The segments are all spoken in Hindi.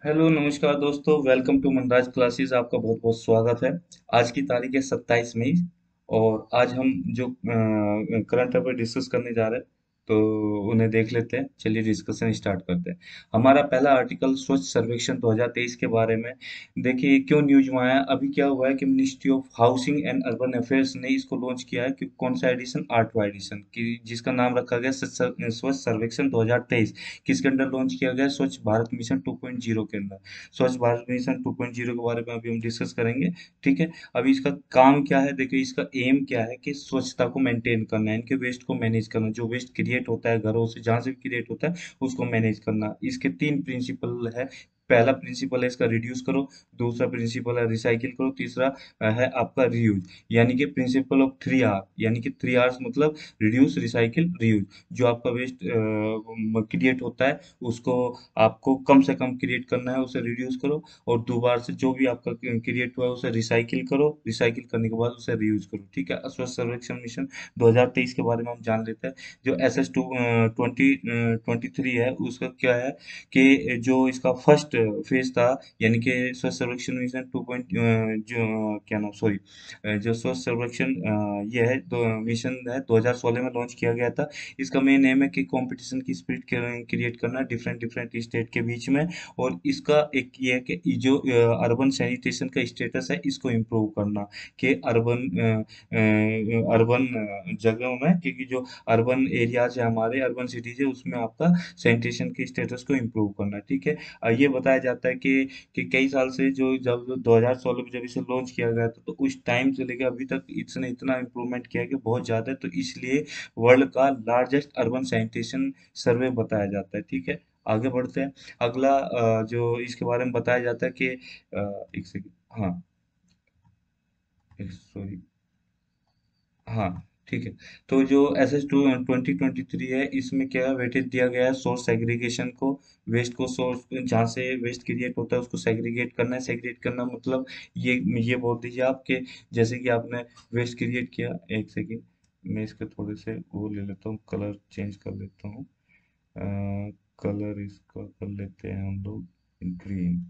हेलो नमस्कार दोस्तों, वेलकम टू मनराज क्लासेस। आपका बहुत बहुत स्वागत है। आज की तारीख है 27 मई। और आज हम जो करंट अफेयर डिस्कस करने जा रहे हैं, तो उन्हें देख लेते हैं। चलिए डिस्कशन स्टार्ट करते हैं। हमारा पहला आर्टिकल स्वच्छ सर्वेक्षण 2023 के बारे में। देखिए क्यों न्यूज में आया। अभी क्या हुआ है कि ministry of housing and urban affairs ने इसको लॉन्च किया है कि कौन सा एडिशन, 8वां एडिशन की, जिसका नाम रखा गया स्वच्छ सर्वेक्षण 2023। किसके अंडर लॉन्च किया गया? स्वच्छ भारत मिशन 2.0 के अंदर। स्वच्छ भारत मिशन 2.0 के बारे में अभी हम डिस्कस करेंगे। ठीक है। अभी इसका काम क्या है? देखिए इसका एम क्या है कि स्वच्छता को मेंटेन करना है, इनके वेस्ट को मैनेज करना। जो वेस्ट क्रिएट होता है घरों से, जहाँ से भी क्रिएट होता है, उसको मैनेज करना। इसके तीन प्रिंसिपल है। पहला प्रिंसिपल है इसका रिड्यूस करो, दूसरा प्रिंसिपल है रिसाइकिल करो, तीसरा है आपका रीयूज। यानी कि प्रिंसिपल ऑफ 3R, यानी कि 3Rs मतलब रिड्यूस, रिसाइकिल, रीयूज। जो आपका वेस्ट क्रिएट होता है उसको आपको कम से कम क्रिएट करना है, उसे रिड्यूस करो। और दोबारा से जो भी आपका क्रिएट हुआ है उसे रिसाइकिल करो, रिसाइकिल करने के बाद उसे रीयूज करो। ठीक है। स्वच्छ सर्वेक्षण मिशन 2023 के बारे में हम जान लेते हैं। जो SS2 2023 है, उसका क्या है कि जो इसका फर्स्ट फेज था, यानी कि स्वच्छ सर्वेक्षण मिशन 2 जो क्या नाम, सॉरी, जो स्वच्छ सर्वेक्षण ये है, मिशन है 2016 में लॉन्च किया गया था। इसका मेन एम है कि कंपटीशन की स्पिरिट क्रिएट करना डिफरेंट डिफरेंट स्टेट के बीच में। और इसका एक ये है कि जो अर्बन सैनिटेशन का स्टेटस है, इसको इम्प्रूव करना। कि अर्बन जगहों में, क्योंकि जो अर्बन एरियाज है, हमारे अर्बन सिटीज है, उसमें आपका सैनिटेशन के स्टेटस को इम्प्रूव करना। ठीक है। ये बताया जाता है कि कई साल से, जो जब 2016 में जब इसे लॉन्च किया गया था, तो उस टाइम से लेकर अभी तक इसने इतना इम्प्रूवमेंट किया है कि बहुत ज़्यादा है। तो इसलिए वर्ल्ड का लार्जेस्ट अर्बन सैनिटेशन सर्वे बताया जाता है। ठीक है। आगे बढ़ते हैं। अगला जो इसके बारे में बताया जाता है कि एक सेकंड। हाँ, सॉरी। हाँ, ठीक है। तो जो SS2 2023 है, इसमें क्या वेटेज दिया गया है? सोर्स सेग्रीगेशन को। वेस्ट को सोर्स, जहाँ से वेस्ट क्रिएट होता है उसको सेग्रीगेट करना है। सेग्रीगेट करना मतलब ये बोल दीजिए आप कि जैसे कि आपने वेस्ट क्रिएट किया। एक सेकंड, मैं इसके थोड़े से वो ले लेता हूँ, कलर चेंज कर लेता हूँ। कलर इसका कर लेते हैं हम लोग ग्रीन।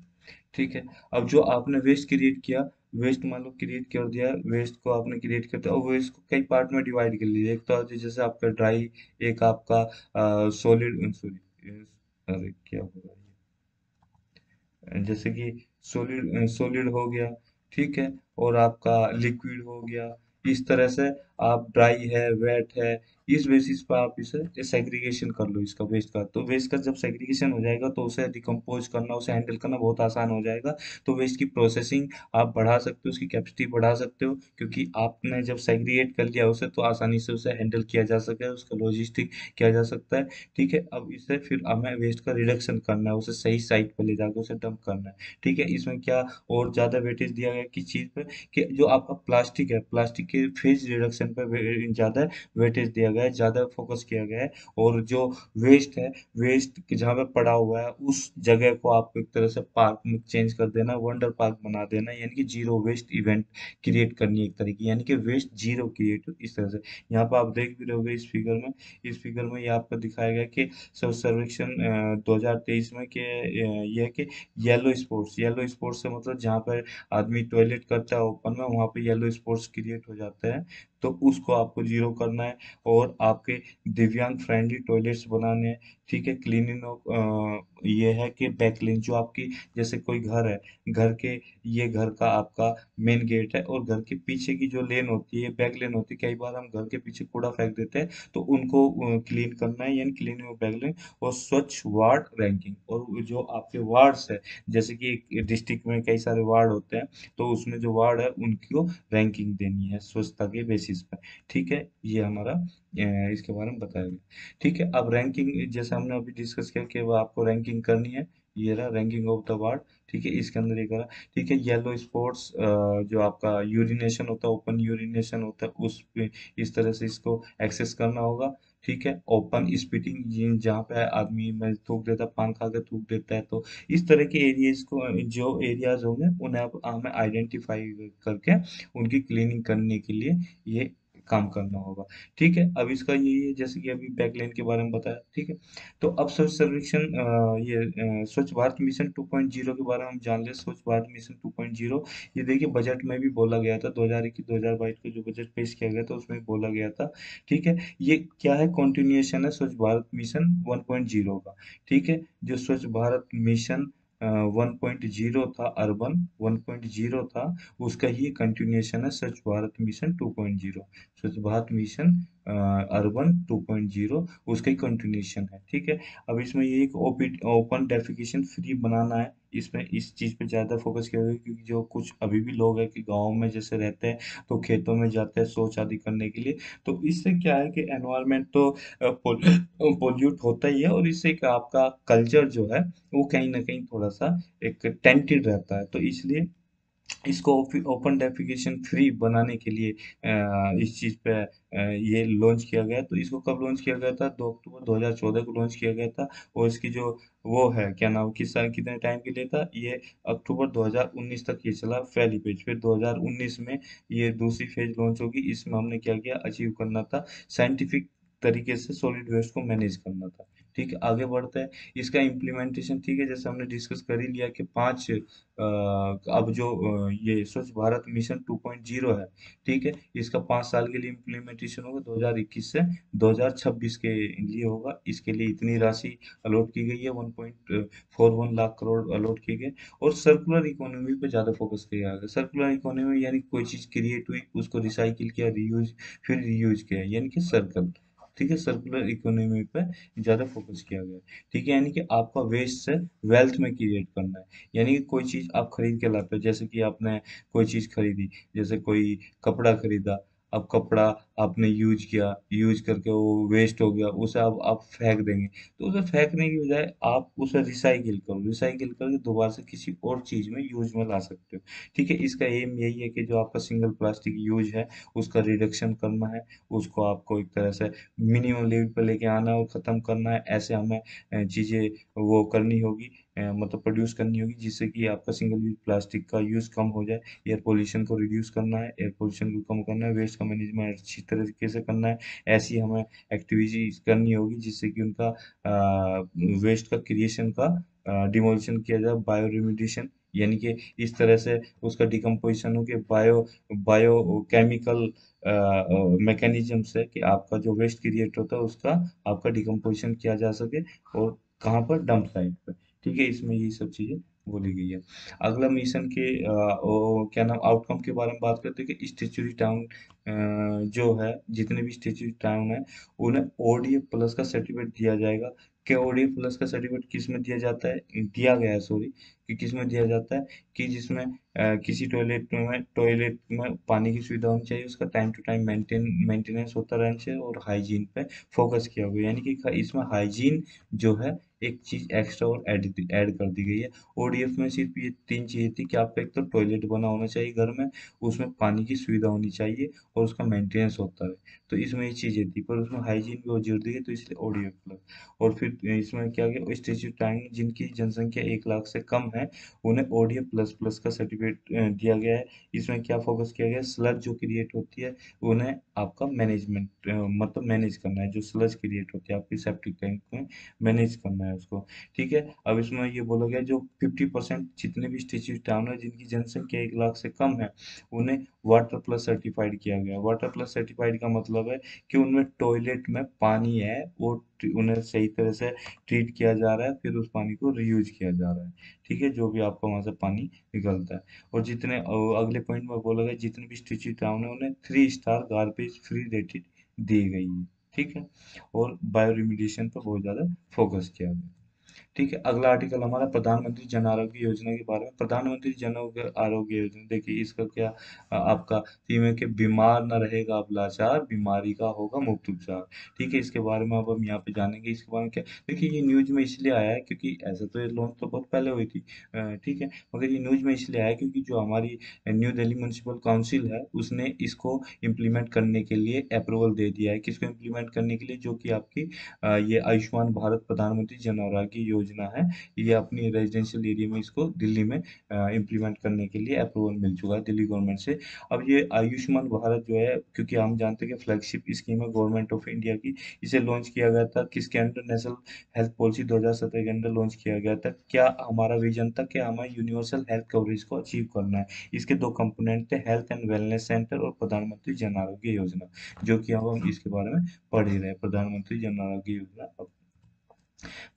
ठीक है। अब जो आपने वेस्ट क्रिएट किया, वेस्ट मान लो क्रिएट कर दिया, वेस्ट को आपने क्रिएट कर दिया, और वेस्ट को कई पार्ट में डिवाइड कर लीजिए। एक तो जैसे आपका ड्राई, एक आपका सॉलिड, सॉरी, अरे क्या हो रहा है, जैसे कि सॉलिड, सॉलिड हो गया। ठीक है। और आपका लिक्विड हो गया। इस तरह से आप ड्राई है, वेट है, इस बेसिस पर आप इसे सेग्रीगेशन कर लो इसका, वेस्ट का। तो वेस्ट का जब सेग्रीगेशन हो जाएगा, तो उसे डिकम्पोज करना, उसे हैंडल करना बहुत आसान हो जाएगा। तो वेस्ट की प्रोसेसिंग आप बढ़ा सकते हो, उसकी कैपेसिटी बढ़ा सकते हो, क्योंकि आपने जब सेग्रीगेट कर लिया उसे, तो आसानी से उसे हैंडल किया जा सके, उसका लॉजिस्टिक किया जा सकता है। ठीक है। अब इससे फिर हमें वेस्ट का रिडक्शन करना है, उसे सही साइट पर ले जाकर उसे डंप करना है। ठीक है। इसमें क्या और ज़्यादा वेटेज दिया गया है किस चीज़ पे? कि जो आपका प्लास्टिक है, प्लास्टिक के फेज रिडक्शन पे ज़्यादा वेटेज दिया गया है, ज़्यादा फोकस किया गया है। और जो वेस्ट है, वेस्ट जहाँ पे पड़ा हुआ है, उस जगह को आपको एक तरह से पार्क में चेंज कर देना, वंडर पार्क बना देना, यानी कि जीरो वेस्ट इवेंट क्रिएट करनी है एक तरह की, यानी कि वेस्ट जीरो क्रिएट हो इस तरह से। यहाँ पे आप देख भी रहोगे इस फिगर में। इस फिगर में ये आपको दिखाया गया कि स्वच्छ सर्वेक्षण 2023 में कि ये है कि येलो स्पॉट्स, येलो स्पॉट्स से मतलब जहाँ पर आदमी टॉयलेट करता है ओपन में, वहाँ पे येलो स्पॉट्स क्रिएट हो जाते हैं। तो उसको आपको जीरो करना है। और आपके दिव्यांग फ्रेंडली टॉयलेट्स बनाने हैं। ठीक है। क्लीनिंग ये है कि बैकलिन जो आपकी, जैसे कोई घर है, घर के, ये घर का आपका मेन गेट है, और घर के पीछे की जो लेन होती है, बैक लेन होती है, कई बार हम घर के पीछे कूड़ा फेंक देते हैं, तो उनको क्लीन करना है, यानी क्लीनिंग ऑफ बैक लेन। और स्वच्छ वार्ड रैंकिंग, और जो आपके वार्ड्स है, जैसे कि एक डिस्ट्रिक्ट में कई सारे वार्ड होते हैं, तो उसमें जो वार्ड है उनको रैंकिंग देनी है स्वच्छता के बेसिस पर। ठीक है। ये हमारा इसके बारे में बताया गया। ठीक है। अब रैंकिंग, जैसे हमने अभी डिस्कस किया कि वो आपको रैंकिंग करनी है। ये रहा रैंकिंग ऑफ द वार्ड। ठीक है। इसके अंदर एक रहा। ठीक है। येलो स्पॉट्स, जो आपका यूरिनेशन होता है, ओपन यूरिनेशन होता है, उस पे इस तरह से इसको एक्सेस करना होगा। ठीक है। ओपन स्पीटिंग, जहाँ पे आदमी में थूक देता है, पान खा के थूक देता है, तो इस तरह के एरियाज को, जो एरियाज होंगे, उन्हें आप हमें आइडेंटिफाई करके उनकी क्लीनिंग करने के लिए ये काम करना होगा। ठीक है, अब इसका यही है जैसे कि अभी बैकलाइन के बारे में बताया। ठीक है, तो अब स्वच्छ सर्वेक्षण स्वच्छ भारत मिशन 2.0 के बारे में हम जान ले। स्वच्छ भारत मिशन 2.0 ये देखिए बजट में भी बोला गया था, 2021-2022 का जो बजट पेश किया गया था उसमें भी बोला गया था। ठीक है, ये क्या है, कंटिन्यूएशन है स्वच्छ भारत मिशन 1.0 का। ठीक है, जो स्वच्छ भारत मिशन 1.0 था, अर्बन 1.0 था, उसका ही कंटिन्यूएशन है स्वच्छ भारत मिशन 2.0। स्वच्छ भारत मिशन अर्बन 2.0 उसका ही कंटिन्यूएशन है। ठीक है, अब इसमें ये एक ओपन डेफिकेशन फ्री बनाना है। इसमें इस चीज़ पे ज़्यादा फोकस किया गया क्योंकि जो कुछ अभी भी लोग हैं कि गाँव में जैसे रहते हैं तो खेतों में जाते हैं शौच आदि करने के लिए। तो इससे क्या है कि एनवायरनमेंट तो पोल्यूट होता ही है, और इससे एक आपका कल्चर जो है वो कहीं ना कहीं थोड़ा सा एक टेंटेड रहता है। तो इसलिए इसको ओपन डेफिकेशन फ्री बनाने के लिए इस चीज़ पे ये लॉन्च किया गया। तो इसको कब लॉन्च किया गया था? 2 अक्टूबर 2014 को लॉन्च किया गया था। और इसकी जो वो है क्या नाम, किस साल कितने टाइम के लिए था ये? अक्टूबर 2019 तक ये चला पहली फेज, फिर 2019 में ये दूसरी फेज लॉन्च होगी। इसमें हमने क्या किया, अचीव करना था साइंटिफिक तरीके से सॉलिड वेस्ट को मैनेज करना था। ठीक है, आगे बढ़ते हैं। इसका इम्प्लीमेंटेशन, ठीक है, जैसे हमने डिस्कस कर ही लिया कि 5 अब जो ये स्वच्छ भारत मिशन 2.0 है। ठीक है, इसका 5 साल के लिए इम्प्लीमेंटेशन होगा, 2021 से 2026 के लिए होगा। इसके लिए इतनी राशि अलॉट की गई है, 1.41 लाख करोड़ अलॉट की गई। और सर्कुलर इकोनॉमी पे ज़्यादा फोकस किया गया। सर्कुलर इकोनॉमी यानी कोई चीज़ क्रिएट हुई, उसको रिसाइकिल किया, रीयूज, फिर रीयूज किया, यानी कि सर्कल। ठीक है, सर्कुलर इकोनॉमी पे ज़्यादा फोकस किया गया। ठीक है, यानी कि आपका वेस्ट से वेल्थ में क्रिएट करना है। यानी कि कोई चीज़ आप खरीद के लाते हो, जैसे कि आपने कोई चीज़ खरीदी, जैसे कोई कपड़ा खरीदा। अब कपड़ा आपने यूज किया, यूज करके वो वेस्ट हो गया, उसे अब आप फेंक देंगे। तो उसे फेंकने की बजाय आप उसे रिसाइकिल करो, रिसाइकिल करके दोबारा से किसी और चीज़ में यूज में ला सकते हो। ठीक है, इसका एम यही है कि जो आपका सिंगल प्लास्टिक यूज है उसका रिडक्शन करना है। उसको आपको एक तरह से मिनिमम लेवल पे लेके आना है और ख़त्म करना है। ऐसे हमें चीज़ें वो करनी होगी, मतलब प्रोड्यूस करनी होगी, जिससे कि आपका सिंगल यूज प्लास्टिक का यूज़ कम हो जाए। एयर पोल्यूशन को रिड्यूस करना है, एयर पोल्यूशन को कम करना है, वेस्ट का मैनेजमेंट अच्छी तरीके से करना है। ऐसी हमें एक्टिविटीज करनी होगी जिससे कि उनका वेस्ट का क्रिएशन का डिमोलिशन किया जाए, बायो रिमिडिशन, यानी कि इस तरह से उसका डिकम्पोजिशन हो के बायो बायो केमिकल मैकेनिज्म से कि आपका जो वेस्ट क्रिएट होता है उसका आपका डिकम्पोजिशन किया जा सके। और कहाँ पर? डंप साइट पर। ठीक है, इसमें यही सब चीज़ें बोली गई है। अगला मिशन के क्या नाम, आउटकम के बारे में बात करते हैं कि स्टेचुरी टाउन जो है, जितने भी स्टेचुरी टाउन है उन्हें ओडीएफ प्लस का सर्टिफिकेट दिया जाएगा। क्या ओडीएफ प्लस का सर्टिफिकेट किस में दिया जाता है, दिया गया है सॉरी, कि किस में दिया जाता है? कि जिसमें किसी टॉयलेट में पानी की सुविधा होनी चाहिए, उसका टाइम टू टाइम मेंटेनेंस होता रहना चाहिए, और हाइजीन पे फोकस किया हुआ है। यानी कि इसमें हाइजीन जो है एक चीज़ एक्स्ट्रा और ऐड कर दी गई है। ओडीएफ में सिर्फ ये 3 चीज़ें थी कि आपका एक तो टॉयलेट बना होना चाहिए घर में, उसमें पानी की सुविधा होनी चाहिए, और उसका मेंटेनेंस होता है। तो इसमें ये चीज़ें थी, पर उसमें हाइजीन भी बहुत ज़रूरी है, तो इसलिए ओडीएफ प्लस। और फिर इसमें क्या गया, स्टेच्यू टाइम जिनकी जनसंख्या 1 लाख से कम है उन्हें ओडीएफ प्लस प्लस का सर्टिफिकेट दिया गया है। इसमें क्या फोकस किया गया है, स्लज जो क्रिएट होती है उन्हें आपका मैनेजमेंट मतलब मैनेज करना है। जो स्लज क्रिएट होती है आपकी सेप्टिक टैंक में, मैनेज करना है उसको। ठीक है, अब इसमें ये बोला गया जो 50% जितने भी स्टेच्यू टाउन है जिनकी जनसंख्या 1 लाख से कम है उन्हें वाटर प्लस सर्टिफाइड किया गया है। वाटर प्लस सर्टिफाइड का मतलब है कि उनमें टॉयलेट में पानी है, वो उन्हें सही तरह से ट्रीट किया जा रहा है, फिर उस पानी को रीयूज किया जा रहा है। ठीक है, जो भी आपका वहां से पानी निकलता है। और जितने अगले पॉइंट में बोला गया जितने भी स्टेच्यू टाउन है उन्हें 3 स्टार गार्बेज फ्री रेटेड दी गई है। ठीक है, और बायो रिमिडिएशन पर बहुत ज्यादा फोकस किया गया। ठीक है, अगला आर्टिकल हमारा प्रधानमंत्री जन आरोग्य योजना के बारे में। प्रधानमंत्री जन आरोग्य योजना, देखिए इसका क्या आपका थीम है कि बीमार न रहेगा अब लाचार, बीमारी का होगा मुफ्त उपचार। ठीक है, इसके बारे में अब हम यहाँ पे जानेंगे। इसके बारे में क्या, देखिए ये न्यूज में इसलिए आया है क्योंकि ऐसे तो ये लॉन्च तो बहुत पहले हुई थी, ठीक है, मगर ये न्यूज में इसलिए आया है क्योंकि जो हमारी न्यू दिल्ली म्यूनिसिपल काउंसिल है उसने इसको इम्प्लीमेंट करने के लिए अप्रूवल दे दिया है। किसको इम्प्लीमेंट करने के लिए? जो कि आपकी ये आयुष्मान भारत प्रधानमंत्री जन आरोग्य योजना है, ये अपनी रेजिडेंशियल एरिया में इसको दिल्ली में इम्प्लीमेंट करने के लिए अप्रूवल मिल चुका है दिल्ली गवर्नमेंट से। अब ये आयुष्मान भारत जो है, क्योंकि हम जानते हैं कि फ्लैगशिप स्कीम है गवर्नमेंट ऑफ इंडिया की, इसे लॉन्च किया गया था किसके अंडर, नेशनल हेल्थ पॉलिसी 2017 के अंदर लॉन्च किया गया था। क्या हमारा विजन था कि हमें यूनिवर्सल हेल्थ कवरेज को अचीव करना है। इसके दो कंपोनेंट थे, हेल्थ एंड वेलनेस सेंटर और प्रधानमंत्री जन आरोग्य योजना, जो कि अब हम इसके बारे में पढ़ ही रहे हैं, प्रधानमंत्री जन आरोग्य योजना।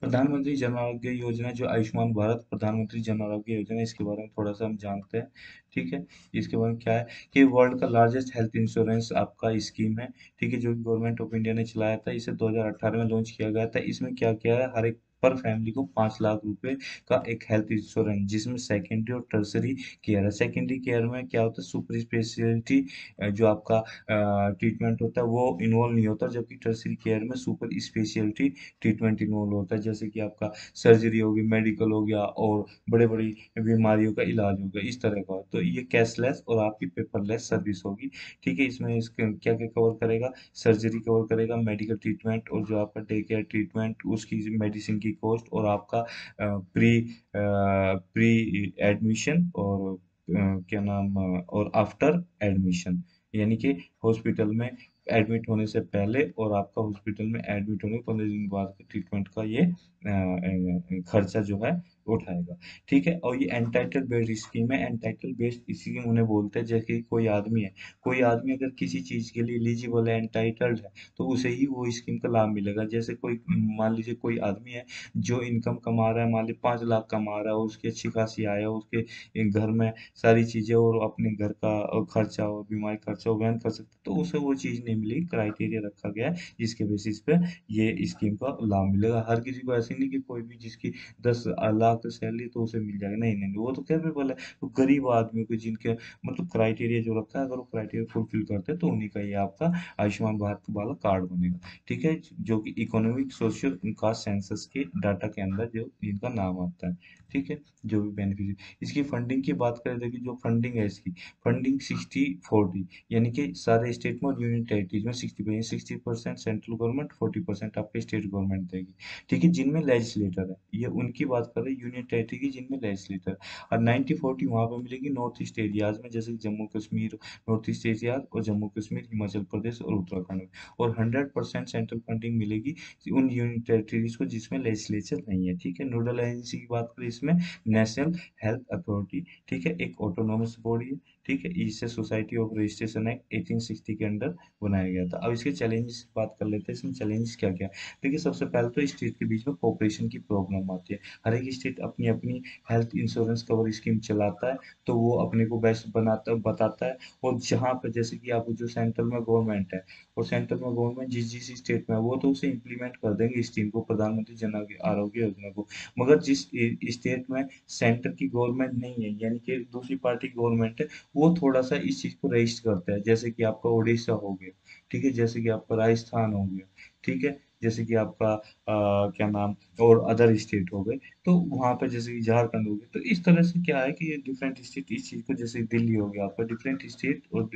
प्रधानमंत्री जन आरोग्य योजना, जो आयुष्मान भारत प्रधानमंत्री जन आरोग्य योजना, इसके बारे में थोड़ा सा हम जानते हैं। ठीक है, इसके बारे में क्या है कि वर्ल्ड का लार्जेस्ट हेल्थ इंश्योरेंस आपका स्कीम है। ठीक है, जो गवर्नमेंट ऑफ इंडिया ने चलाया था, इसे 2018 में लॉन्च किया गया था। इसमें क्या किया है, हर एक पर फैमिली को 5 लाख रुपए का एक हेल्थ इंश्योरेंस, जिसमें सेकेंडरी और टर्सरी केयर है। सेकेंडरी केयर में क्या होता है, सुपर स्पेशलिटी जो आपका ट्रीटमेंट होता है वो इन्वॉल्व नहीं होता, जबकि टर्सरी केयर में सुपर स्पेशलिटी ट्रीटमेंट इन्वॉल्व होता है, जैसे कि आपका सर्जरी होगी, मेडिकल हो गया, और बड़े बड़ी बीमारियों का इलाज होगा, इस तरह का। तो ये कैशलेस और आपकी पेपरलेस सर्विस होगी। ठीक है, इसमें इसके क्या क्या कवर करेगा, सर्जरी कवर करेगा, मेडिकल ट्रीटमेंट, और जो आपका डे केयर ट्रीटमेंट उसकी मेडिसिन की कॉस्ट, और आपका प्री एडमिशन, और क्या नाम, और आफ्टर एडमिशन, यानी कि हॉस्पिटल में एडमिट होने से पहले और आपका हॉस्पिटल में एडमिट होने के 15 दिन बाद के ट्रीटमेंट का ये खर्चा जो है उठाएगा। ठीक है, और ये एंटाइटल बेस्ड स्कीम है। एंटाइटल बेस्ड स्कीम उन्हें बोलते हैं, जैसे कि कोई आदमी अगर किसी चीज के लिए एलिजिबल है, एंटाइटल्ड है, तो उसे ही वो स्कीम का लाभ मिलेगा। जैसे कोई, मान लीजिए कोई आदमी है जो इनकम कमा रहा है, मान लीजिए 5 लाख कमा रहा है, उसकी अच्छी खासी आय है, उसके घर में सारी चीजें, और अपने घर का खर्चा और बीमारी खर्चा वो वहन कर सकते, तो उसे वो चीज नहीं मिलेगी। क्राइटेरिया रखा गया है जिसके बेसिस पे ये स्कीम का लाभ मिलेगा। हर किसी को ऐसे नहीं कि कोई भी जिसकी 10 लाख सैलरी तो उसे मिल जाएगा, नहीं नहीं नहीं, वो तो कैपेबल है। तो गरीब आदमी को जिनके मतलब क्राइटेरिया जो रखा है, अगर वो क्राइटेरिया फुलफिल करते हैं, तो उन्हीं का ये आपका आयुष्मान भारत वाला कार्ड बनेगा। ठीक है, जो कि इकोनॉमिक सोशल कास्ट सेंसस के डाटा के अंदर जो इनका नाम आता है। ठीक है, जो भी बेनिफिट, इसकी फंडिंग की बात करें, देखिए जो फंडिंग है इसकी, फंडिंग 60-40, यानी कि सारे स्टेट में और यूनियन टेरिटरीज में 60% सेंट्रल गवर्नमेंट, 40% आपके स्टेट गवर्नमेंट देगी। ठीक है, जिनमें लेजिस्लेटर है, ये उनकी बात कर रहे हैं यूनियन टेरिटरी की, जिनमें लेजिस्लेटर। और 90-40 वहां पर मिलेगी नॉर्थ ईस्ट एरियाज में, जैसे Jammu Kashmir, north east area, और जम्मू कश्मीर, हिमाचल प्रदेश और उत्तराखंड में। और 100% सेंट्रल फंडिंग मिलेगी उन यूनियन टेरिटरीज को जिसमें लेजिस्लेचर नहीं है। ठीक है, नोडल एजेंसी की बात करें इसमें, नेशनल हेल्थ अथॉरिटी। ठीक है, एक ऑटोनोमस बॉडी है। ठीक है, इससे सोसाइटी ऑफ रजिस्ट्रेशन एक्ट 1860 के अंडर बनाया गया था। अब इसके चैलेंजेस की बात कर लेते हैं, इसमें चैलेंजेस क्या क्या है। देखिए, सबसे पहले तो स्टेट के बीच में कोऑपरेशन की प्रॉब्लम आती है। हर एक स्टेट अपनी अपनी हेल्थ इंश्योरेंस कवर स्कीम चलाता है, तो वो अपने को बेस्ट बनाता बताता है। और जहाँ पर जैसे कि आप जो सेंट्रल में गवर्नमेंट है, और सेंट्रल में गवर्नमेंट जिस जिस स्टेट में है, वो तो उसे इम्प्लीमेंट कर देंगे स्कीम को, प्रधानमंत्री जन आरोग्य योजना को। मगर जिस स्टेट में सेंटर की गवर्नमेंट नहीं है, यानी कि दूसरी पार्टी गवर्नमेंट है, वो थोड़ा सा इस चीज को रजिस्टर करता है। जैसे कि आपका उड़ीसा हो गया, ठीक है, जैसे कि आपका राजस्थान हो गया, ठीक है, जैसे कि आपका क्या नाम, और अदर स्टेट हो गए, तो वहां पर जैसे कि झारखंड हो गया। तो इस तरह से क्या है कि ये डिफरेंट स्टेट इस चीज को, जैसे दिल्ली हो गया आपका, डिफरेंट स्टेट और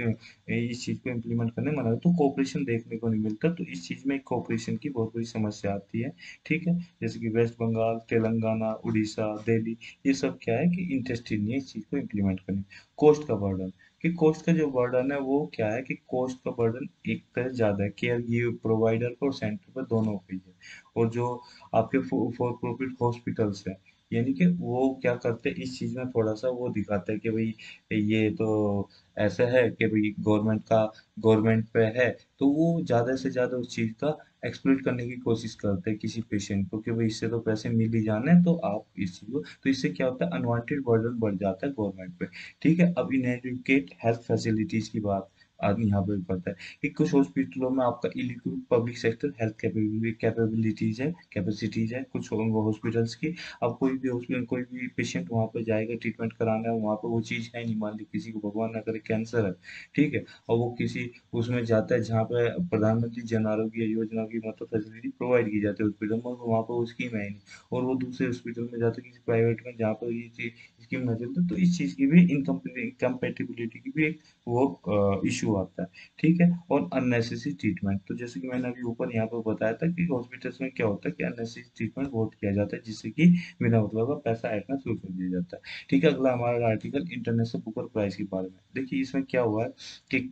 इस चीज को इम्प्लीमेंट करने में मना, तो कोऑपरेशन देखने को नहीं मिलता। तो इस चीज में कोऑपरेशन की बहुत बड़ी समस्या आती है। ठीक है, जैसे कि वेस्ट बंगाल, तेलंगाना, उड़ीसा, दिल्ली, ये सब क्या है कि इंटरेस्टेड नहीं है इस चीज को इम्प्लीमेंट करने। कॉस्ट का बर्डन, कि कॉस्ट का जो बर्डन है वो क्या है कि कॉस्ट का बर्डन एक तरह ज्यादा है, केयर गिव प्रोवाइडर को और सेंटर पर दोनों को ही है। और जो आपके फॉर प्रॉफिट हॉस्पिटल्स है, यानी कि वो क्या करते हैं, इस चीज में थोड़ा सा वो दिखाते हैं कि भाई ये तो ऐसा है कि भाई गवर्नमेंट पे है, तो वो ज्यादा से ज्यादा उस चीज का एक्सप्लॉइट करने की कोशिश करते हैं किसी पेशेंट को, कि भाई इससे तो पैसे मिल ही जाने हैं, तो आप इस चीज को, तो इससे क्या होता है, अनवांटेड बर्डन बढ़ जाता है गवर्नमेंट पे। ठीक है, अब इनएडुकेट हेल्थ फैसिलिटीज की बात आदमी यहाँ पे करता है कि कुछ हॉस्पिटलों में आपका illiquid public sector health capabilities है, कैपेसिटीज है कुछ हॉस्पिटल्स की। अब कोई भी हॉस्पिटल, कोई भी पेशेंट वहाँ पे जाएगा ट्रीटमेंट कराना है, वहाँ पे वो चीज़ है नहीं, मान ली किसी को भगवान ना करे कैंसर है, ठीक है, और वो किसी उसमें जाता है जहाँ पे प्रधानमंत्री जन आरोग्य योजना की मतलब फैसिलिटी प्रोवाइड की जाती है हॉस्पिटल में, वहाँ पे वो स्कीम है ही नहीं, और वो दूसरे हॉस्पिटल में जाता है किसी प्राइवेट में जहाँ पर ये चीज स्कीम ना चलती, तो इस चीज़ की भी इनकम्पेटिबिलिटी की भी एक वो इशू इशू आता है, ठीक है। और अननेसेसरी ट्रीटमेंट, तो जैसे कि मैंने अभी ऊपर यहाँ पे बताया था कि हॉस्पिटल्स में क्या होता है कि अननेसेसरी ट्रीटमेंट बहुत किया जाता है, जिससे कि बिना मतलब का पैसा ऐंठना शुरू कर दिया जाता है, ठीक है। अगला हमारा आर्टिकल इंटरनेशनल बुकर प्राइज के बारे में। देखिए इसमें क्या हुआ है कि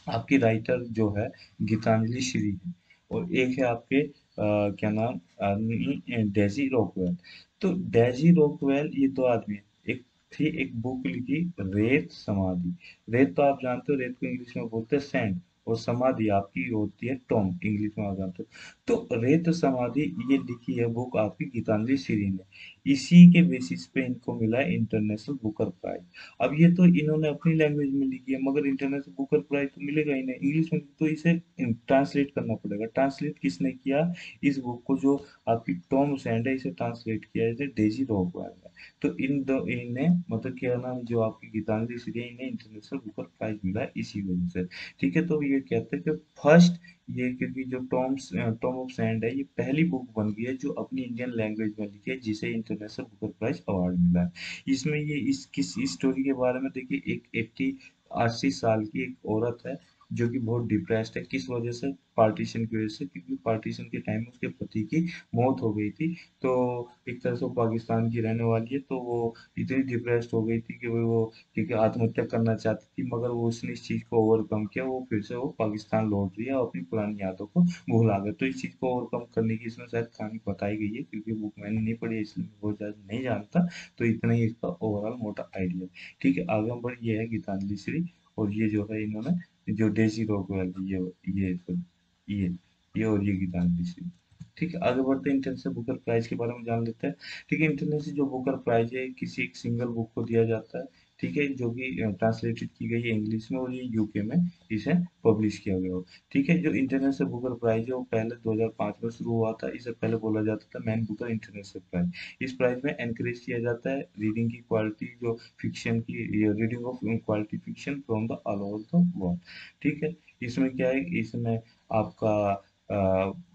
आपकी राइटर जो है गीतांजलि श्री है, और एक है आपके क्या नाम डेजी रॉकवेल। तो डेजी रॉकवेल ये दो आदमी हैं। एक थी एक बुक लिखी रेत समाधि। रेत तो आप जानते हो, रेत को इंग्लिश में बोलते हैं सैंड, और समाधि आपकी होती है टॉम, इंग्लिश में आप जानते हो। तो रेत समाधि ये लिखी है बुक आपकी गीतांजलि श्री ने। इसी के बेसिस पे इनको मिला इंटरनेशनल बुकर प्राइज। अब ये तो इन्होंने अपनी लैंग्वेज में लिखी है, मगर इंटरनेशनल बुकर प्राइज तो मिलेगा ही नहीं इंग्लिश में, तो इसे ट्रांसलेट करना पड़ेगा। ट्रांसलेट किसने किया? इस बुक को जो आपकी टॉम सैंड है, इसे ट्रांसलेट किया है डेजी रॉकवेल ने। तो इन दो इन्हें मतलब क्या नाम, जो आपकी गीतांजलि श्री है, इन्हें इंटरनेशनल बुकर प्राइज मिला है इसी वजह से, ठीक है। तो ये कहते हैं कि फर्स्ट, ये क्योंकि जो टॉम ऑफ सैंड है, ये पहली बुक बन गई है जो अपनी इंडियन लैंग्वेज में लिखी है, जिसे इंटरनेशनल बुकर प्राइज अवार्ड मिला है। इसमें ये इस किस स्टोरी के बारे में देखिए, एक 80 साल की एक औरत है जो कि बहुत डिप्रेस्ड है। किस वजह से? पार्टीशन की वजह से, क्योंकि पार्टीशन के टाइम में उसके पति की मौत हो गई थी। तो एक तरह से वो पाकिस्तान की रहने वाली है, तो वो इतनी डिप्रेस्ड हो गई थी कि वो क्योंकि आत्महत्या करना चाहती थी, मगर वो उसने इस चीज को ओवरकम किया, वो फिर से वो पाकिस्तान लौट रही है और अपनी पुरानी यादों को भूला गया। तो इस चीज को ओवरकम करने की इसमें शायद कहानी बताई गई है, क्योंकि बुक मैंने नहीं पढ़ी है, इसलिए मैं बहुत ज्यादा नहीं जानता। तो इतना ही इसका ओवरऑल मोटा आइडिया, ठीक है। आगे हम बढ़, ये है गीतांजलि श्री, और ये जो है इन्होंने जो डेजी रॉकवेल, ये ये और ये गीतांजलि श्री, ठीक है। आगे बढ़ते हैं, इंटरनेशनल बुकर प्राइज के बारे में जान लेते हैं, ठीक है। इंटरनेशनल जो बुकर प्राइज है, किसी एक सिंगल बुक को दिया जाता है, ठीक है, जो कि ट्रांसलेटेड की गई है इंग्लिश में, और ये यूके में इसे पब्लिश किया गया हो, ठीक है। जो इंटरनेशनल बुकर प्राइज है वो पहले 2005 में शुरू हुआ था। इसे पहले बोला जाता था मैन बुकर इंटरनेशनल प्राइज। इस प्राइज में एनकरेज किया जाता है रीडिंग की क्वालिटी, जो फिक्शन की, reading of quality fiction from the all over the world, ठीक है। इसमें क्या है, इसमें आपका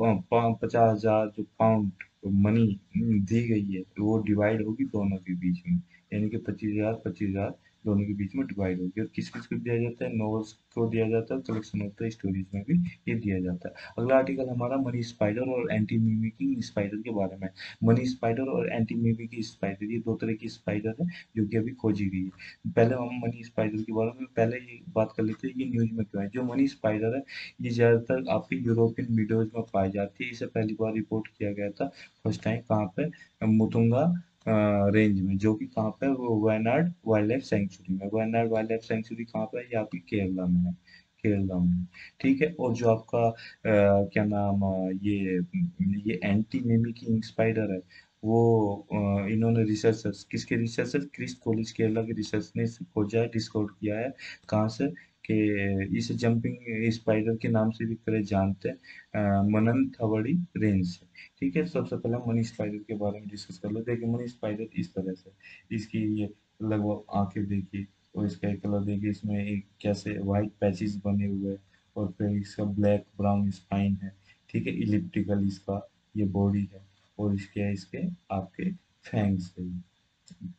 50,000 जो पाउंड मनी दी गई है, वो डिवाइड होगी दोनों के बीच में, यानी कि 25,000 25,000 दोनों के बीच में डिवाइड होगी। और किस किस को दिया जाता है? नॉवेल्स को दिया जाता है, कलेक्शन ऑफ द स्टोरीज में भी ये दिया जाता है। अगला आर्टिकल हमारा मनी स्पाइडर और एंटी मिमिकिंग स्पाइडर के बारे में। मनी स्पाइडर और एंटी मिमिकिंग स्पाइडर, ये दो तरह की स्पाइडर है जो कि अभी खोजी गई है। पहले हम मनी स्पाइडर के बारे में पहले ये बात कर लेते हैं, ये न्यूज में क्यों है। जो मनी स्पाइडर है, ये ज्यादातर आपकी यूरोपियन मीडोज में पाई जाती है। इसे पहली बार रिपोर्ट किया गया था फर्स्ट टाइम कहाँ पे? मुतुंगा रेंज में, जो कि कहाँ पे है? वो वायनाड वाइल्ड लाइफ सेंचुरी में। वायनाड वाइल्ड लाइफ सेंचुरी कहाँ पे है? ये आपकी केरला में है, केरला में, ठीक है। और जो आपका क्या नाम ये एंटी मिमिकिंग स्पाइडर है, वो इन्होंने रिसर्चर्स, किसके रिसर्चर? क्रिस्ट कॉलेज केरला के रिसर्च ने इसे खोजा है, डिस्कवर किया है। कहाँ से? कि इसे जंपिंग स्पाइडर के नाम से भी पहले जानते हैं, मनन थवड़ी रेंज से, ठीक है। सबसे पहले हम मनी स्पाइडर के बारे में डिस्कस कर लेते हैं कि मनी स्पाइडर इस तरह से, इसकी ये लगभग आंखें देखिए, और इसका एक कलर देखिए, इसमें एक कैसे व्हाइट पैचेस बने हुए हैं, और फिर इसका ब्लैक ब्राउन स्पाइन है, ठीक है। इलिप्टिकल इसका ये बॉडी है, और इसके आपके फैंग्स है,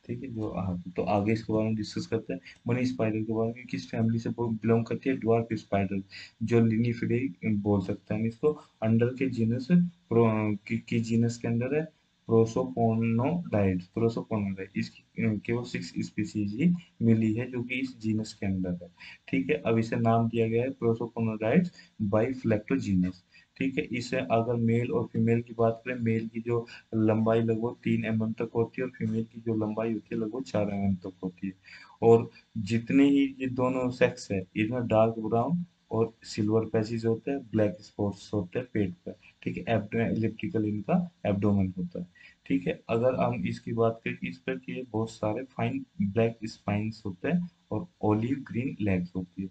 ठीक है। जो हाँ, तो आगे इसके बारे में डिस्कस करते हैं। मनी स्पाइडर के बारे में, किस फैमिली से बिलोंग करती है? ड्वार्फ स्पाइडर, जो लिनीफिडी बोल सकते हैं इसको। अंडर के जीनस की जीनस के अंदर है प्रोसोपोनोडाइट। इसकी केवल 6 स्पीसीज ही मिली है जो कि इस जीनस के अंदर है, ठीक है। अब इसे नाम दिया गया है प्रोसोपोनोडाइट बाई फ्लेक्टोजीनस, ठीक है। इसे अगर मेल और फीमेल की बात करें, मेल की जो लंबाई लगभग 3 mm तक होती है, और फीमेल की जो लंबाई होती है लगभग 4 mm तक होती है। और जितने ही ये दोनों सेक्स है, इनमें डार्क ब्राउन और सिल्वर पैचेस होते हैं, ब्लैक स्पॉट्स होते हैं पेट पर, ठीक है। एलिप्टिकल इनका एब्डोमेन होता है, ठीक है। अगर हम इसकी बात करें कि इस पर के बहुत सारे फाइन ब्लैक स्पाइन्स होते हैं, और ऑलिव ग्रीन लेग्स होती है।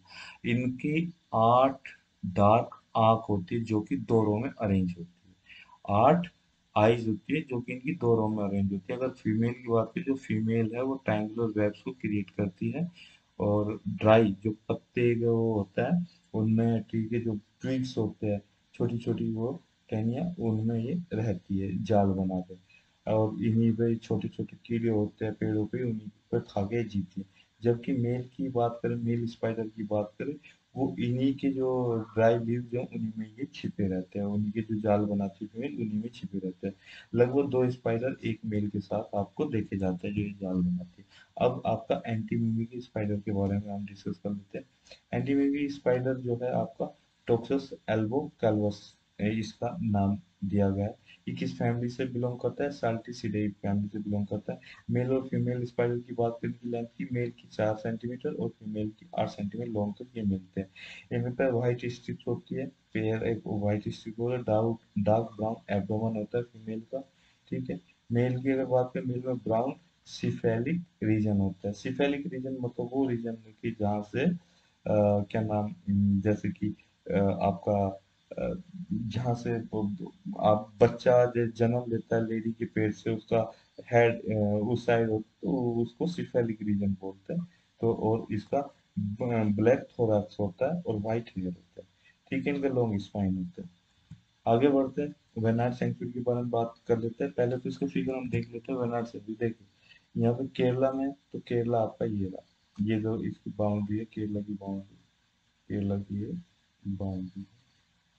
इनकी 8 डार्क आंख होती है जो कि 2 रो में अरेंज होती है। 8 आईज होती है जो कि इनकी 2 रो में अरेंज होती है। अगर फीमेल की बात करें, जो फीमेल है वो ट्रायंगुलर वेब्स को क्रिएट करती है, और ड्राई जो पत्ते का वो होता है उनमें, ठीक है, जो ट्विग्स होते हैं, छोटी छोटी वो टहनियाँ, उनमें ये रहती है जाल बना के, और इन्हीं पे छोटे छोटे कीड़े होते हैं पेड़ों पे, उन्हीं पर खा के जीती है। जबकि मेल की बात करें, मेल स्पाइडर की बात करें, वो इन्हीं के जो ड्राई लीव्स हैं उन्हीं में ये छिपे रहते हैं, उन्हीं के जो जाल बनाती है मेल उन्हीं में छिपे रहते हैं। लगभग दो स्पाइडर एक मेल के साथ आपको देखे जाते हैं जो ये जाल बनाती है। अब आपका एंटी मिमिक स्पाइडर के बारे में हम डिस्कस कर लेते हैं। एंटी मिमिक स्पाइडर जो है आपका टोक्सस एल्बो कैल्वस इसका नाम दिया गया है। ये किस फैमिली से बिलोंग करता है? साल्टिसिडेई फैमिली से बिलोंग करता है। मेल और फीमेल स्पाइडर की बात करें की लेंथ की, मेल की 4 सेंटीमीटर और फीमेल की 8 सेंटीमीटर लॉन्ग तक ये मिलते हैं। इनमें पर व्हाइट स्ट्रिप्स होती है, पेयर एक व्हाइट स्ट्रिप होता है, डार्क डार्क ब्राउन एब्डोमेन होता है फीमेल का। ठीक है। मेल की अगर बात करें, मेल में ब्राउन सिफेलिक रीजन होता है। सिफेलिक रीजन मतलब वो रीजन की जहाँ से क्या नाम जैसे कि आपका जहाँ से आप बच्चा जन्म लेता है लेडी के पेट से, उसका हेड उस साइड हो तो उसको सिफेलिक रीजन बोलते हैं। तो और इसका ब्लैक थोरैक्स होता है और व्हाइट हेयर होता है। ठीक है। इनका लॉन्ग स्पाइन होता है। आगे बढ़ते हैं, वेनाड सेंचुरी के बारे में बात कर लेते हैं। पहले तो इसका फिगर हम देख लेते हैं। वेनाड सेंचुरी देखिए यहाँ पे केरला में, तो केरला आपका ये रहा, ये जो इसकी बाउंड्री है, केरला की बाउंड्री, केरला की ये बाउंड्री।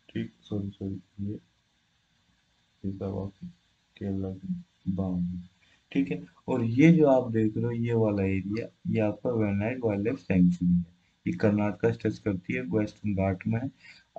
ठीक, सॉरी सॉरी, ये सब आपकी केरला की बाउंड्री। ठीक है। और ये जो आप देख रहे हो ये वाला एरिया, ये आपका वेनाड वाइल्ड लाइफ सेंचुरी है। ये कर्नाटका टच करती है, वेस्टर्न घाट में है।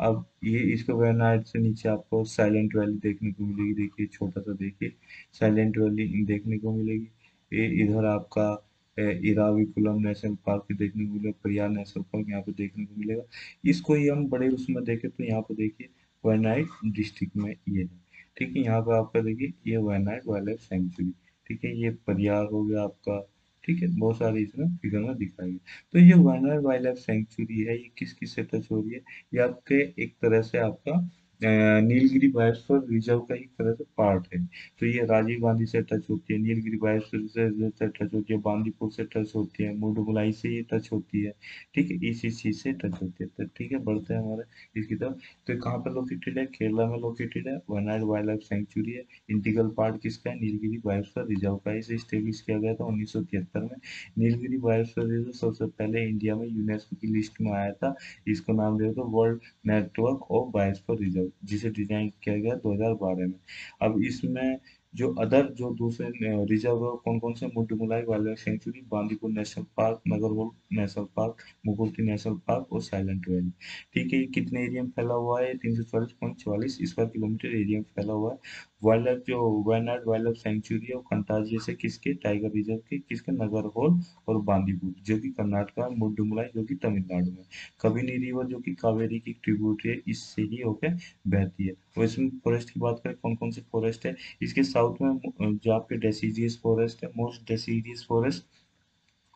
अब ये इसको वेनाड से नीचे आपको साइलेंट वैली देखने को मिलेगी। देखिए छोटा सा, देखिए साइलेंट वैली देखने को मिलेगी। ये इधर आपका इराविकुलम नेशनल पार्क भी देखने को मिलेगा, परियार नेशनल पार्क यहाँ पे देखने को मिलेगा। इसको ही हम बड़े उसमें देखें तो यहाँ पे देखिए वेनाड डिस्ट्रिक्ट में ये है। ठीक है। यहाँ पे आपका देखिए ये वायनाड वाइल्ड लाइफ सेंचुरी। ठीक है। ये परियार हो गया आपका। ठीक है। बहुत सारे इसमें फिगर में दिखाई गए। तो ये वायनाड वाइल्ड लाइफ सेंचुरी है, ये किस किस से टच हो रही है? ये आपके एक तरह से आपका नीलगिरी बायोस्फीयर रिजर्व का एक तरह से पार्ट है। तो ये राजीव गांधी से टच होती है, नीलगिरी बायोस्फीयर रिजर्व से टच होती है, बांदीपुर से टच होती है, मुडुमलाई से ये टच होती है। ठीक है। इसी चीज से टच होती है। तो ठीक है, बढ़ते हैं हमारे इसकी तरफ। तो ये कहाँ पे लोकेटेड है? केरला में लोकेटेड है। वायनाड वाइल्ड लाइफ सेंचुरी है। इंटीग्रल पार्ट किसका है? नीलगिरी बायोस्फीयर रिजर्व का है। इसे स्टेब्लिश किया गया था 1973 में। नीलगिरी बायोस्फीयर रिजर्व सबसे पहले इंडिया में यूनेस्को की लिस्ट में आया था। इसको नाम दिया था world network of biosphere reserve, जिसे डिजाइन किया गया 2012 में। अब इसमें जो अदर जो दूसरे रिजर्व है कौन कौन से? Mudumalai wildlife sanctuary, Bandipur National Park, Nagarhole National Park, Mukurthi National Park और साइलेंट वैली। ठीक है। ये कितने एरिया में फैला हुआ है? 340.44 स्क्वायर किलोमीटर एरिया में फैला हुआ है। वाइल्ड लाइफ जो वायनाड वाइल्ड लाइफ सेंचुरी है वो कंटाजिया से किसके? टाइगर रिजर्व के किसके? नगरहोल और बांदीपुर जो कि कर्नाटका, मुडुमलाई जो कि तमिलनाडु में, कबिनी रिवर जो कि कावेरी की ट्रिब्यूटरी है, इससे ही होकर बहती है। वैसे फॉरेस्ट की बात करें, कौन कौन से फॉरेस्ट है? इसके साउथ में जो आपके डेसीडियस फॉरेस्ट है, मोस्ट डेसीडियस फॉरेस्ट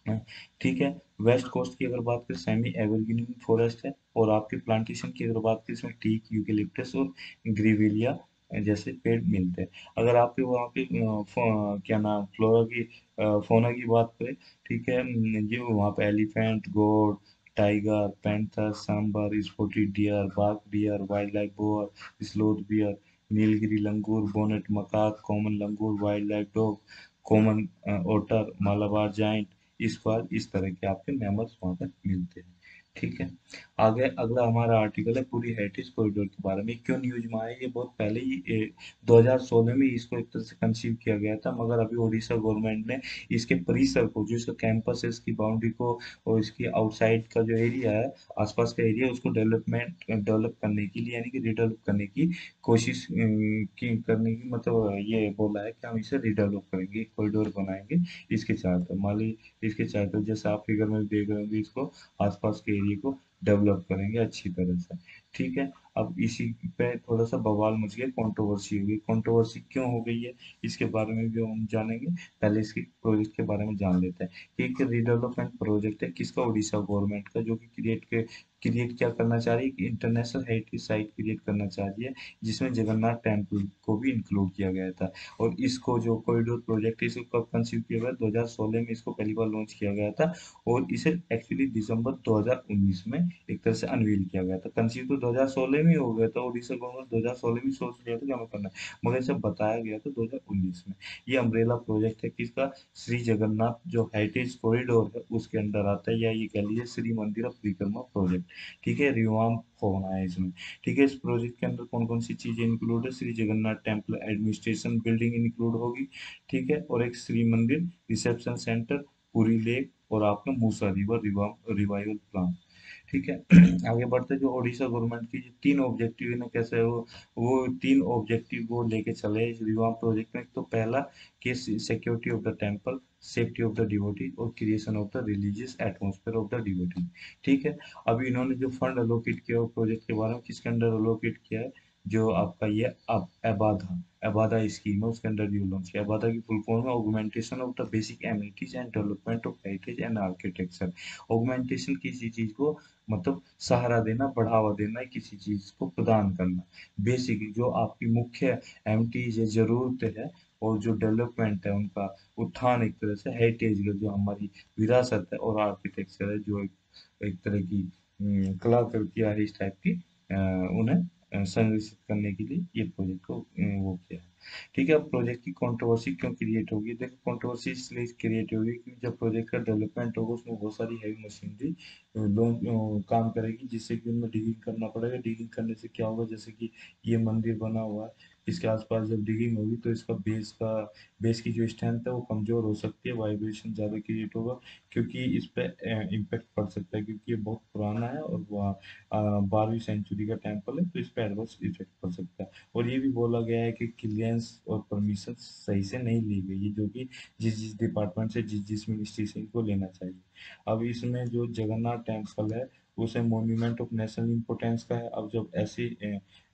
है। ठीक है। वेस्ट कोस्ट की अगर बात करें, सेमी एवरग्रीन फॉरेस्ट है। और आपके प्लांटेशन की अगर बात करें, इसमें टीक, यूकेलिप्टस और ग्रीविलिया जैसे पेड़ मिलते हैं। अगर आपके वहाँ पे क्या नाम फ्लोरा की फोना की बात करें, ठीक है, ये वहाँ पे एलिफेंट, गोड, tiger, panther, sambar, spotted deer, बाघ deer, wildlife boar, sloth bear, Nilgiri langur, bonnet macaque, common langur, wildlife dog, common otter, Malabar giant, इस बार इस तरह के आपके मैमल्स वहाँ पर मिलते हैं। ठीक है। आगे अगला हमारा आर्टिकल है पूरी हेरिटेज कॉरिडोर के बारे में। क्यों न्यूज में आया? ये बहुत पहले ही 2016 में इसको एक तरह से कंसीव किया गया था, मगर अभी उड़ीसा गवर्नमेंट ने इसके परिसर को, जो इसका कैंपस है, इसकी बाउंड्री को और इसकी आउटसाइड का जो एरिया है, आसपास का एरिया, उसको डेवलप करने के लिए, यानी कि रिडेवलप करने की कोशिश करने की, मतलब ये बोला है कि हम इसे रिडेवलप करेंगे, कॉरिडोर बनाएंगे इसके चारों तरफ। मान लीजिए इसके चारों तरफ जैसे आप फिगर में देख रहे होंगे, इसको आसपास के एरिया को डेवलप करेंगे अच्छी तरह से। ठीक है। अब इसी पे थोड़ा सा बवाल मच गया, कंट्रोवर्सी हुई। कंट्रोवर्सी क्यों हो गई है इसके बारे में भी हम जानेंगे। पहले इसके प्रोजेक्ट के बारे में जान लेते हैं कि एक रीडेवलपमेंट प्रोजेक्ट है किसका? उड़ीसा गवर्नमेंट का, जो कि क्रिएट क्या करना चाह रही है कि इंटरनेशनल हेरिटेज साइट क्रिएट करना चाह रही है, जिसमें जगन्नाथ टेम्पल को भी इंक्लूड किया गया था। और इसको जो कॉरिडोर प्रोजेक्ट है, इसको कब कंसीव किया गया? 2016 में इसको पहली बार लॉन्च किया गया था। और इसे एक्चुअली दिसंबर 2019 में एक तरह से अनवील किया गया था। कंसीव तो 2016 में ही हो गया था, उड़ीसा गवर्नमेंट 2016 में सोच लिया था कि हमें करना है, मगर इसे बताया गया था 2019 में। ये अम्ब्रेला प्रोजेक्ट है किसका? श्री जगन्नाथ जो हेरिटेज कॉरिडोर है उसके अंडर आता है, या ये कह लीजिए श्री मंदिर परिक्रमा प्रोजेक्ट। ठीक है, रिवाम्प होना है इसमें। ठीक है, इस प्रोजेक्ट के अंदर कौन कौन सी चीजें इंक्लूड है? Shri Jagannath temple administration building include होगी। ठीक है, और एक श्री मंदिर, रिसेप्शन सेंटर, पुरी लेक, और आपका मूसा रिवर रिवाइवल प्लान। ठीक है। आगे बढ़ते, जो ओडिशा गवर्नमेंट की जो तीन ऑब्जेक्टिव है ना, कैसे वो तीन ऑब्जेक्टिव वो लेके चले इस रिवाम प्रोजेक्ट में। तो पहला कि security of the temple, safety of the devotee, और creation of the religious atmosphere of the devotee. ठीक है। अभी इन्होंने जो फंड अलोकेट किया प्रोजेक्ट के बारे में, किसके अंडर अलोकेट किया है? जो आपका ये अब एबाधा एबाधा स्कीम है, उसके अंडर ये लॉन्च किया। एबाधा की फुल फॉर्म है augmentation of the basic amenities and development of heritage and architecture. Augmentation किसी चीज को मतलब सहारा देना, बढ़ावा देना, किसी चीज को प्रदान करना। बेसिक जो आपकी मुख्य एमिनिटीज है, जरूरत है, और जो डेवलपमेंट है उनका उत्थान, एक तरह से हेरिटेज का जो हमारी विरासत है, और आर्किटेक्चर है जो एक तरह की कलाकृतियां है इस टाइप की, उन्हें संरक्षित करने के लिए ये प्रोजेक्ट को वो किया है। ठीक है। अब प्रोजेक्ट की कंट्रोवर्सी क्यों क्रिएट होगी? देखो, कंट्रोवर्सी इसलिए क्रिएट होगी क्योंकि जब प्रोजेक्ट का डेवलपमेंट होगा उसमें बहुत सारी हैवी मशीनरी लोग काम करेगी, जिससे कि उनमें डिगिंग करना पड़ेगा। डिगिंग करने से क्या होगा? जैसे कि ये मंदिर बना हुआ है, इसके आसपास जब डिगिंग होगी तो इसका बेस की जो स्ट्रेंथ है वो कमजोर हो सकती है, वाइब्रेशन ज़्यादा क्रिएट होगा, क्योंकि इस पे इम्पेक्ट पड़ सकता है, क्योंकि ये बहुत पुराना है और वह 12वीं सेंचुरी का टेम्पल है, तो इस पे एडवर्स इफेक्ट पड़ सकता है। और ये भी बोला गया है कि क्लियरेंस और परमिशन सही से नहीं ली गई है, जो कि जिस जिस डिपार्टमेंट से जिस जिस मिनिस्ट्री से इनको लेना चाहिए। अब इसमें जो जगन्नाथ टेम्पल है उसे मॉन्यूमेंट ऑफ नेशनल इम्पोर्टेंस का है। अब जब ऐसी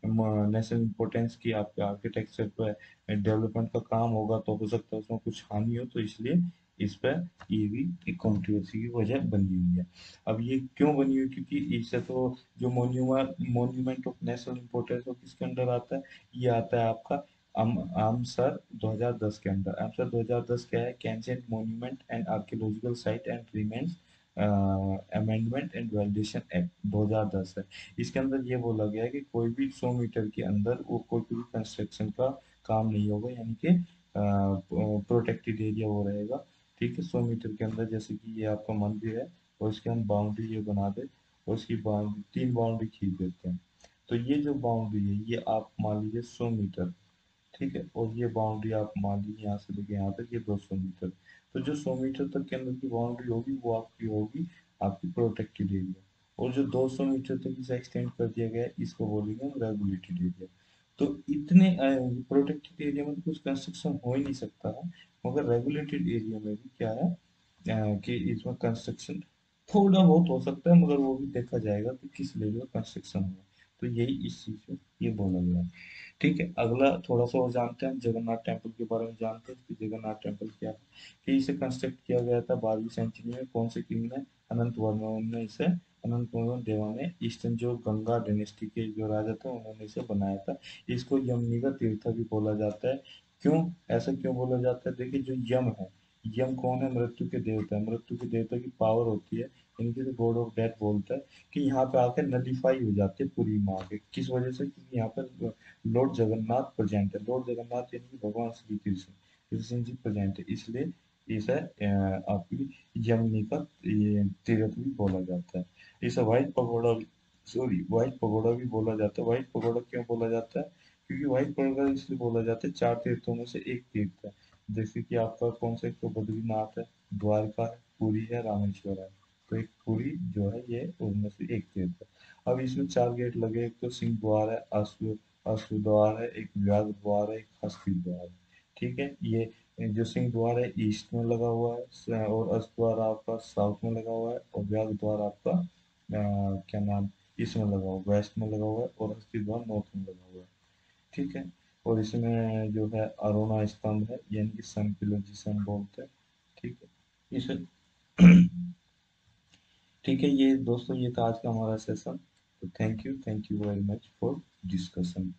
नेशनल इम्पोर्टेंस की आपके आर्किटेक्चर पर डेवलपमेंट का काम होगा तो हो सकता है उसमें कुछ हानि हो, तो इसलिए इस पर ये भी एक कंट्रोवर्सी की वजह बनी हुई है। अब ये क्यों बनी हुई? क्योंकि इससे तो जो मॉन्यूमेंट ऑफ नेशनल इम्पोर्टेंस वो किसके अंडर आता है? ये आता है आपका आमसर 2010 के अंदर। आमसर 2010 क्या है? Ancient monument and archaeological site and remains amendment and validation act 2010 है। इसके अंदर ये बोला गया है कि कोई भी 100 मीटर के अंदर वो कोई भी कंस्ट्रक्शन का काम नहीं होगा, यानी कि प्रोटेक्टेड एरिया वो रहेगा। ठीक है, 100 मीटर के अंदर, जैसे कि ये आपका मंदिर है और इसके हम बाउंड्री ये बना दे, और उसकी बाउंड्री 3 बाउंड्री खींच देते हैं, तो ये जो बाउंड्री है ये आप मान लीजिए 100 मीटर। ठीक है, और ये बाउंड्री आप मान लीजिए यहाँ से लेके यहाँ तक ये 200 मीटर। तो जो 100 मीटर तक के अंदर की बाउंड्री होगी वो आपकी होगी आपकी प्रोटेक्टेड एरिया। और जो 200 मीटर तक इसे एक्सटेंड कर दिया गया है इसको बोलेंगे हम रेगुलेटेड एरिया। तो इतने प्रोटेक्टेड एरिया में तो कुछ कंस्ट्रक्शन हो ही नहीं सकता है, मगर रेगुलेटेड एरिया में भी क्या है कि इसमें कंस्ट्रक्शन थोड़ा बहुत हो सकता है, मगर वो भी देखा जाएगा कि किस लेवल का कंस्ट्रक्शन होगा। तो यही इस चीज में ये बोला गया है। ठीक है, अगला थोड़ा सा और जानते हैं जगन्नाथ टेम्पल के बारे में। जानते हैं कि जगन्नाथ टेम्पल क्या है? कि इसे कंस्ट्रक्ट किया गया था 12वीं सेंचुरी में। कौन से किंग ने? अनंत वर्मन ने इसे, अनंत वर्मन देवा ने, ईस्टर्न जो गंगा डायनेस्टी के जो राजा थे उन्होंने इसे बनाया था। इसको यमनी का तीर्थ भी बोला जाता है। क्यों? ऐसा क्यों बोला जाता है? देखिए, जो यम है, यम कौन है? मृत्यु के देवता है। मृत्यु के देवता की पावर होती है, इनके गॉड ऑफ डेथ बोलता है, कि यहाँ पे आके नलीफाई हो जाती है पूरी माँ के। किस वजह से? क्योंकि यहाँ पर लॉर्ड जगन्नाथ प्रेजेंट है। लॉर्ड जगन्नाथ यानी कि भगवान श्री कृष्ण, कृष्ण जी प्रेजेंट है, इसलिए इसे आपकी यमुनी का ये तीर्थ भी बोला जाता है। इसे white pagoda, sorry, white pagoda भी बोला जाता है। व्हाइट पगोड़ा क्यों बोला जाता है? क्योंकि व्हाइट पगोड़ा इसलिए बोला जाता है, 4 तीर्थों में से एक तीर्थ है। जैसे कि आपका कौन सा? एक तो बद्रीनाथ है, द्वारका है, पुरी है, रामेश्वर है। तो एक पुरी जो है ये उनमें से एक तीर्थ है। अब इसमें 4 गेट लगे, एक तो सिंह द्वार है, अश्व द्वार है, एक व्याघ्र द्वार है, एक हस्ती द्वार है। ठीक है, ये जो सिंह द्वार है ईस्ट में लगा हुआ है, और अश्व द्वार आपका साउथ में लगा हुआ है, और व्याघ्र द्वार आपका क्या नाम, इसमें लगा हुआ, वेस्ट में लगा हुआ है, और हस्ती द्वार नॉर्थ में लगा हुआ है। ठीक है, और इसमें जो है अरुणा स्तंभ है, यानी कि सन पिलर जिसे हम बोलते हैं। ठीक है, इसे ठीक है, ये दोस्तों ये था आज का हमारा सेशन। तो thank you very much for discussion.